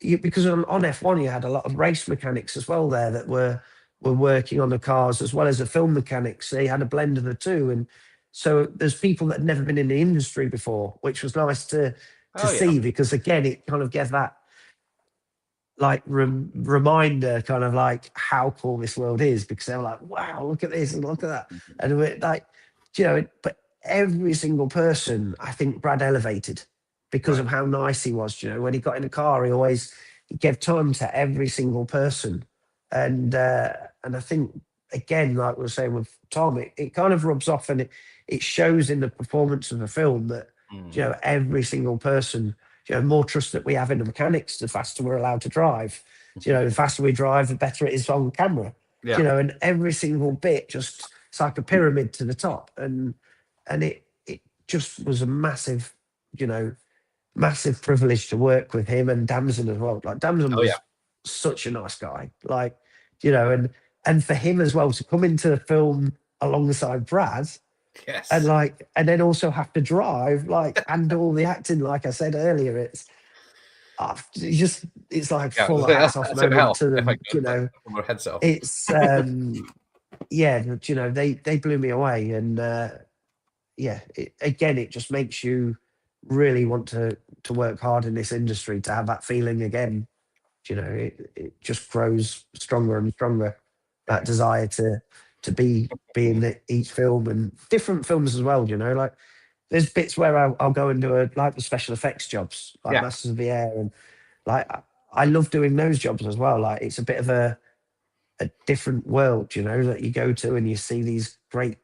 because on F1 you had a lot of race mechanics as well there that were working on the cars as well as the film mechanics. They had a blend of the two, and so there's people that had never been in the industry before, which was nice to see because again it kind of gave that like reminder kind of like how cool this world is, because they were like, wow, look at this and look at that. And we're like, but every single person I think Brad elevated because of how nice he was. When he got in the car, he gave time to every single person. And I think again, like we were saying with Tom, it kind of rubs off, and it shows in the performance of the film that every single person, more trust that we have in the mechanics, the faster we're allowed to drive. The faster we drive, the better it is on camera. And every single bit, just it's like a pyramid to the top. And it just was a massive, massive privilege to work with him and Damson as well. Like Damson Oh yeah. was such a nice guy, like, and for him as well to come into the film alongside Brad Yes. and then also have to drive, and do all the acting, like I said earlier, it's like Yeah, full hats off that's it, moment help to if I them, could put my headset off. it's yeah, they blew me away, and it just makes you really want to work hard in this industry, to have that feeling again. It just grows stronger and stronger, that desire to be in each film and different films as well. Like there's bits where I'll go and do like the special effects jobs, like Yeah. Masters of the Air, and like I love doing those jobs as well. Like it's a bit of a different world, that you go to and you see these great,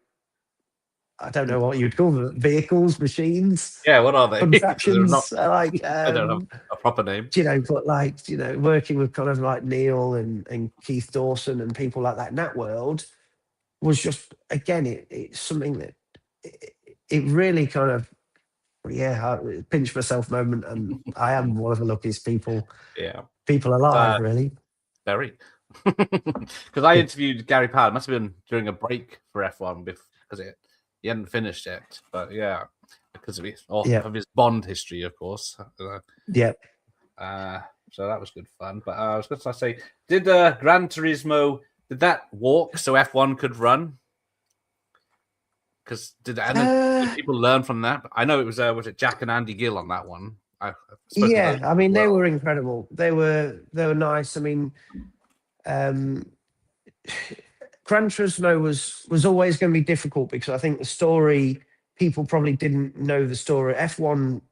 I don't know what you'd call them, vehicles, machines, Yeah, what are they? 'Cause they're not. contraptions, like I don't have a proper name. but like working with kind of like Neil and Keith Dawson and people like that in that world was just, again, it's something that it really kind of, I pinch myself moment, and I am one of the luckiest people alive, really. Very. Because I interviewed Gary Powell. It must have been during a break for F1 because he hadn't finished yet. But yeah, because of his Bond history, of course. Yeah. So that was good fun. But I was going to say, did Gran Turismo, did that walk so F1 could run? Because did people learn from that? I know it was it Jack and Andy Gill on that one? I mean, they were incredible. They were nice. I mean, Gran Turismo was always going to be difficult because I think the story, people probably didn't know the story. F1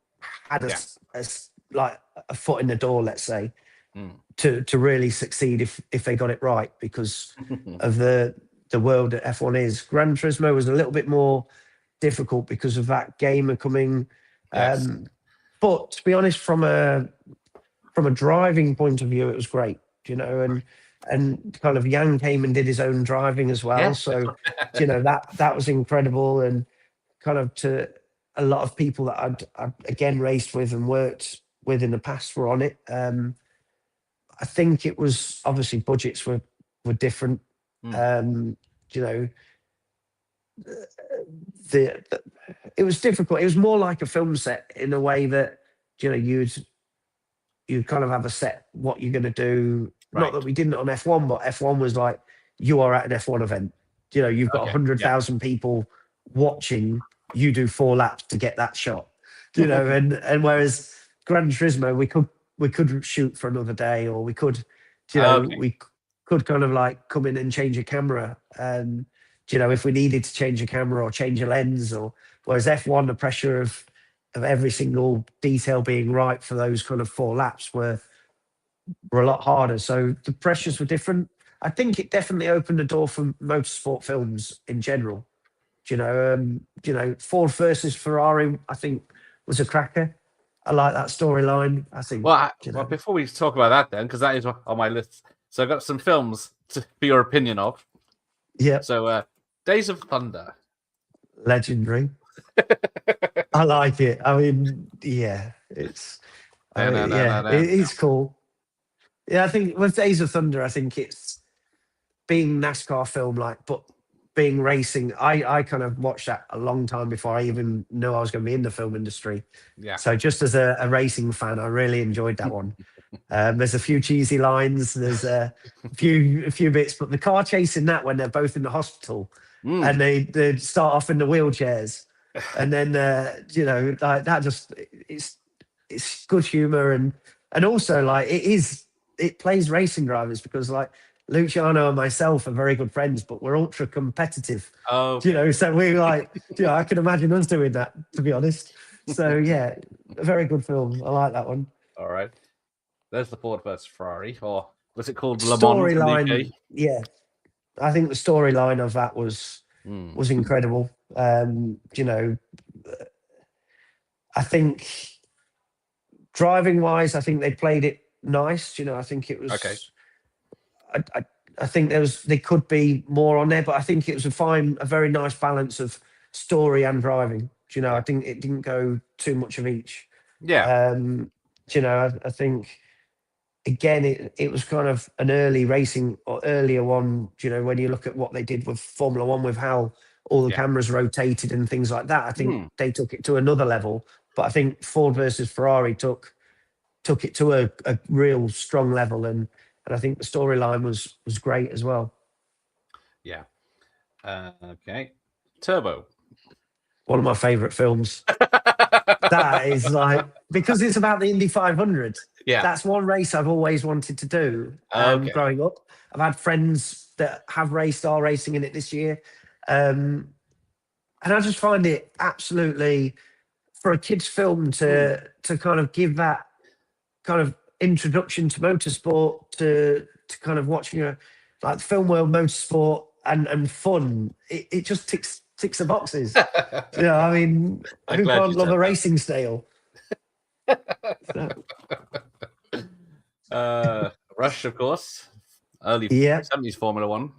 had like a foot in the door, let's say, to really succeed if they got it right, because of the world that F1 is. Gran Turismo was a little bit more difficult because of that gamer coming. Yes. But to be honest, from a driving point of view, it was great, and kind of Yang came and did his own driving as well. Yes. So, that was incredible. And kind of to a lot of people that I'd again raced with and worked with in the past were on it. I think it was, obviously budgets were different. It was difficult. It was more like a film set in a way that you'd kind of have a set what you're going to do. Right. Not that we didn't on F1, but F1 was like, you are at an F1 event. You've got 100,000 people watching you do 4 laps to get that shot. And whereas Gran Turismo, we could shoot for another day, or we could, we could kind of like come in and change a camera. If we needed to change a camera or change a lens, or whereas F1, the pressure of every single detail being right for those kind of 4 laps were a lot harder. So the pressures were different. I think it definitely opened the door for motorsport films in general. Ford versus Ferrari, I think, was a cracker. I like that storyline. I think. Well, before we talk about that, then, because that is on my list. So I've got some films to be your opinion of. Yeah. So, Days of Thunder. Legendary. I like it. I mean, yeah, it's it's cool. Yeah, I think with Days of Thunder, I think it's being NASCAR film, but being racing. I kind of watched that a long time before I even knew I was going to be in the film industry. Yeah. So just as a racing fan, I really enjoyed that one. There's a few cheesy lines. There's a few bits, but the car chase in that, when they're both in the hospital and they start off in the wheelchairs, and then like that, just it's good humor, and also like it plays racing drivers, because like Luciano and myself are very good friends, but we're ultra competitive. Oh, so we like, I can imagine us doing that, to be honest. So yeah, a very good film. I like that one. All right. There's the Ford versus Ferrari, or was it called Le Mans? Storyline, yeah. I think the storyline of that was incredible. I think driving wise, I think they played it nice. I think it was okay. I think there could be more on there, but I think it was a very nice balance of story and driving. You know, I think it didn't go too much of each. Yeah. You know, I think again it was kind of an early racing or earlier one. You know, when you look at what they did with Formula One, with how all the cameras rotated and things like that, I think they took it to another level. But I think Ford versus Ferrari took it to a real strong level, and I think the storyline was great as well. Yeah. Okay. Turbo. One of my favourite films. That is like, because it's about the Indy 500. Yeah. That's one race I've always wanted to do. Okay. Growing up, I've had friends that have raced, are racing in it this year, and I just find it absolutely, for a kids' film to kind of give that kind of introduction to motorsport, to kind of watching like film world motorsport and fun. It just ticks the boxes. You know, I mean, who can't love a racing style? Rush, of course. Early 70s Formula One.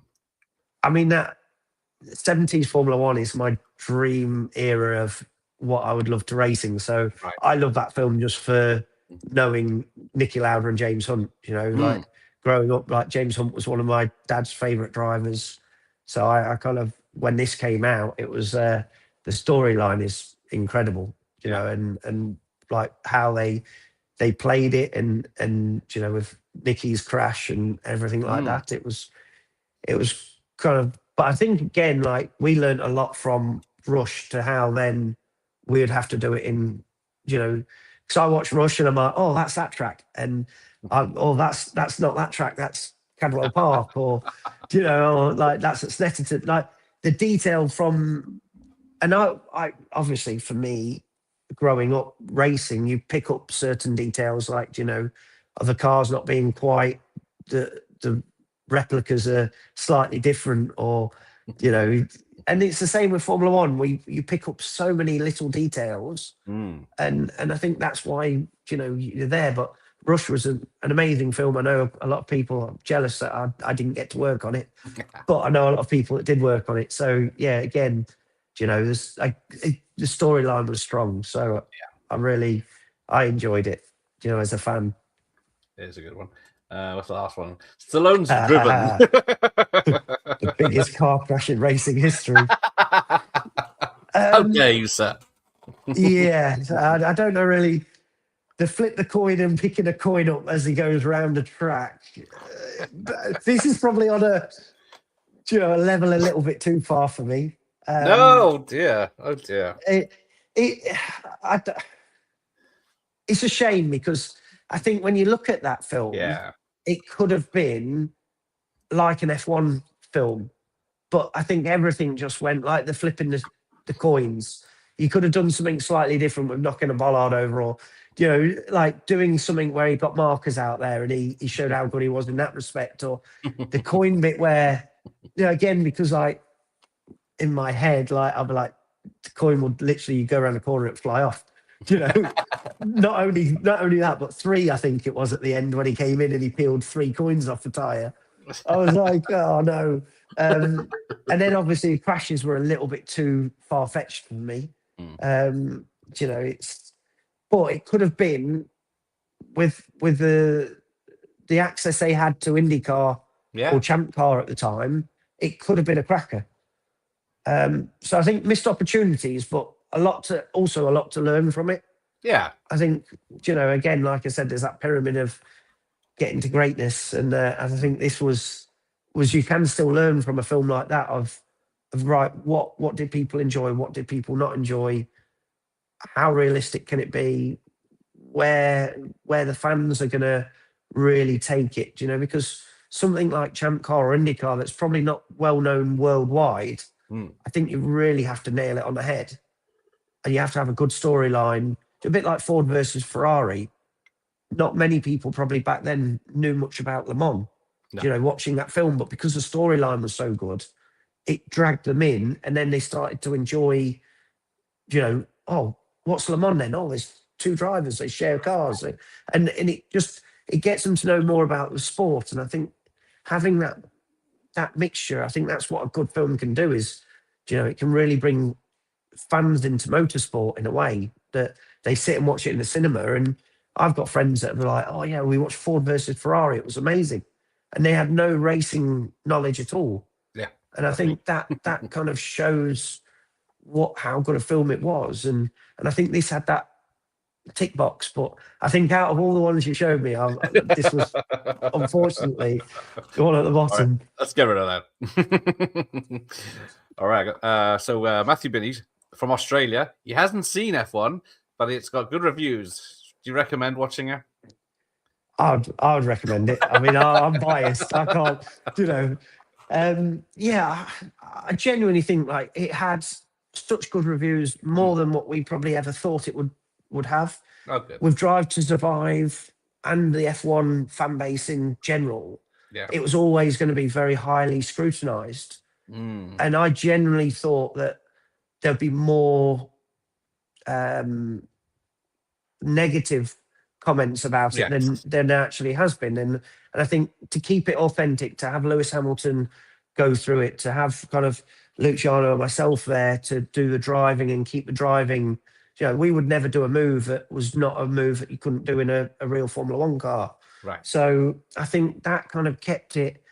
I mean, that 70s Formula One is my dream era of what I would love to racing. So I love that film just for knowing Niki Lauda and James Hunt. You know, like growing up, like James Hunt was one of my dad's favourite drivers. So I kind of, when this came out, it was the storyline is incredible. You know, and like how they played it, and you know, with Niki's crash and everything like that. It was kind of, but I think again, like we learned a lot from Rush to how then we would have to do it in, you know, because I watch Rush and I'm like, oh, that's that track, and that's not that track, that's Cadwell Park, or you know, or like that's at Snetterton. Like the detail from, and I obviously for me, growing up racing, you pick up certain details, like, you know, of the cars not being quite the replicas are slightly different, or you know, and it's the same with Formula One. You pick up so many little details, and I think that's why, you know, you're there. But Rush was an amazing film. I know a lot of people are jealous that I didn't get to work on it, but I know a lot of people that did work on it. So yeah, again, you know, the storyline was strong. So I enjoyed it, you know, as a fan. It's a good one. What's the last one? Stallone's Driven. The biggest car crash in racing history. How dare you, sir? Yeah, I don't know really. The flip the coin and picking a coin up as he goes round the track. This is probably on a level a little bit too far for me. Oh dear. It's a shame, because I think when you look at that film, it could have been like an F1 film, but I think everything just went like the flipping the coins. You could have done something slightly different with knocking a bollard over, or, you know, like doing something where he got markers out there and he showed how good he was in that respect, or the coin bit where, you know, again, because like in my head, like I'll be like, the coin would literally, you go around the corner, it fly off. You know, not only that, but 3, I think it was at the end when he came in and he peeled 3 coins off the tyre. I was like, oh no. And then obviously crashes were a little bit too far fetched for me. You know, but it could have been with the access they had to IndyCar or Champ Car at the time, it could have been a cracker. So I think missed opportunities, but a lot to learn from it. Yeah, I think, you know, again, like I said, there's that pyramid of getting to greatness, and I think this was you can still learn from a film like that of right, what did people enjoy, what did people not enjoy, how realistic can it be, where the fans are going to really take it, you know, because something like Champ Car or IndyCar that's probably not well known worldwide, I think you really have to nail it on the head, and you have to have a good storyline. A bit like Ford versus Ferrari. Not many people probably back then knew much about Le Mans, you know, watching that film, but because the storyline was so good, it dragged them in, and then they started to enjoy, you know, oh, what's Le Mans then? Oh, there's 2 drivers, they share cars, and it gets them to know more about the sport. And I think having that mixture, I think that's what a good film can do, is, you know, it can really bring fans into motorsport in a way that they sit and watch it in the cinema. And I've got friends that are like, oh yeah, we watched Ford versus Ferrari. It was amazing. And they had no racing knowledge at all. Yeah. And I think that kind of shows how good a film it was. And I think this had that tick box, but I think out of all the ones you showed me, this was unfortunately the one at the bottom. Right, let's get rid of that. All right. So Matthew Binney's from Australia. He hasn't seen F1, but it's got good reviews. Do you recommend watching it? I would recommend it. I mean, I'm biased. I can't, yeah, I genuinely think like it had such good reviews, more than what we probably ever thought it would have. Okay. With Drive to Survive and the F1 fan base in general, it was always going to be very highly scrutinized. And I genuinely thought that there'd be more negative comments about it than there actually has been. And I think to keep it authentic, to have Lewis Hamilton go through it, to have kind of Luciano and myself there to do the driving and keep the driving. We would never do a move that was not a move that you couldn't do in a real Formula One car. Right. So I think that kind of kept it,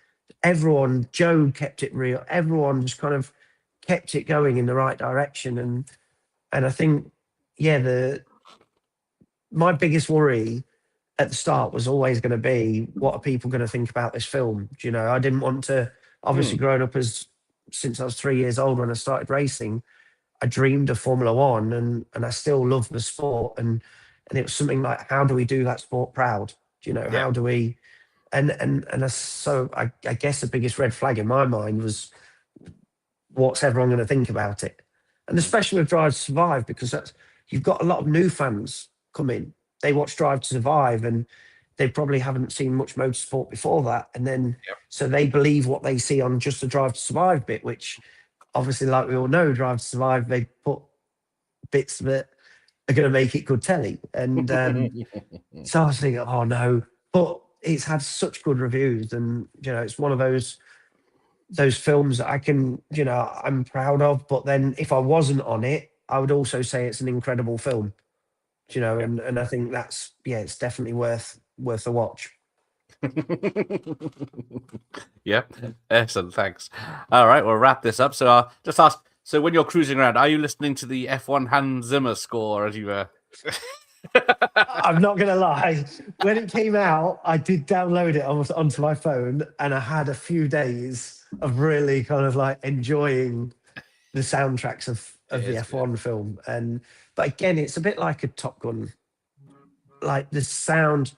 Joe kept it real. Everyone just kind of kept it going in the right direction. And I think, my biggest worry at the start was always going to be, what are people going to think about this film? I didn't want to, obviously growing up since I was 3 years old when I started racing, I dreamed of Formula One, and I still love the sport. And it was something like, how do we do that sport proud? How do we? So I guess the biggest red flag in my mind was, what's everyone going to think about it? And especially with Drive to Survive, because you've got a lot of new fans come in. They watch Drive to Survive and they probably haven't seen much motorsport before that. And then, so they believe what they see on just the Drive to Survive bit, which obviously, like we all know, Drive to Survive, they put bits that are going to make it good telly. And so I was thinking, oh no, but it's had such good reviews. And, it's one of those films that I can, I'm proud of. But then if I wasn't on it, I would also say it's an incredible film. And I think that's, it's definitely worth a watch. Excellent, thanks. All right, we'll wrap this up. So I'll just ask, so when you're cruising around, are you listening to the F1 Hans Zimmer score as you were? I'm not going to lie. When it came out, I did download it onto my phone, and I had a few days of really kind of like enjoying the soundtracks of the F1 film. But again, it's a bit like a Top Gun. Like the sound,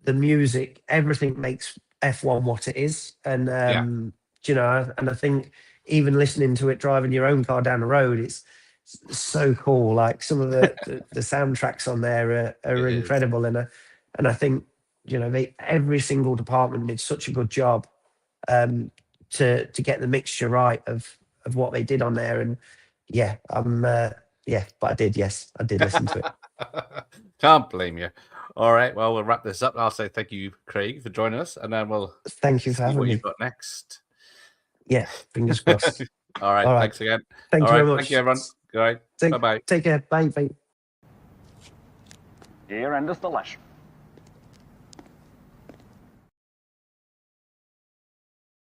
the music, everything makes F1 what it is. And, and I think even listening to it, driving your own car down the road, it's so cool. Like some of the soundtracks on there are incredible. And I think, every single department did such a good job to get the mixture right of what they did on there. And but I did listen to it. Can't blame you. All right, well, we'll wrap this up. I'll say thank you, Craig, for joining us, and then we'll thank you for having me. What you've got next? Yeah, fingers crossed. All right, thanks again. Thank you very much. Thank you, everyone. All right, bye-bye. Take care. Bye. Here endeth the lesson.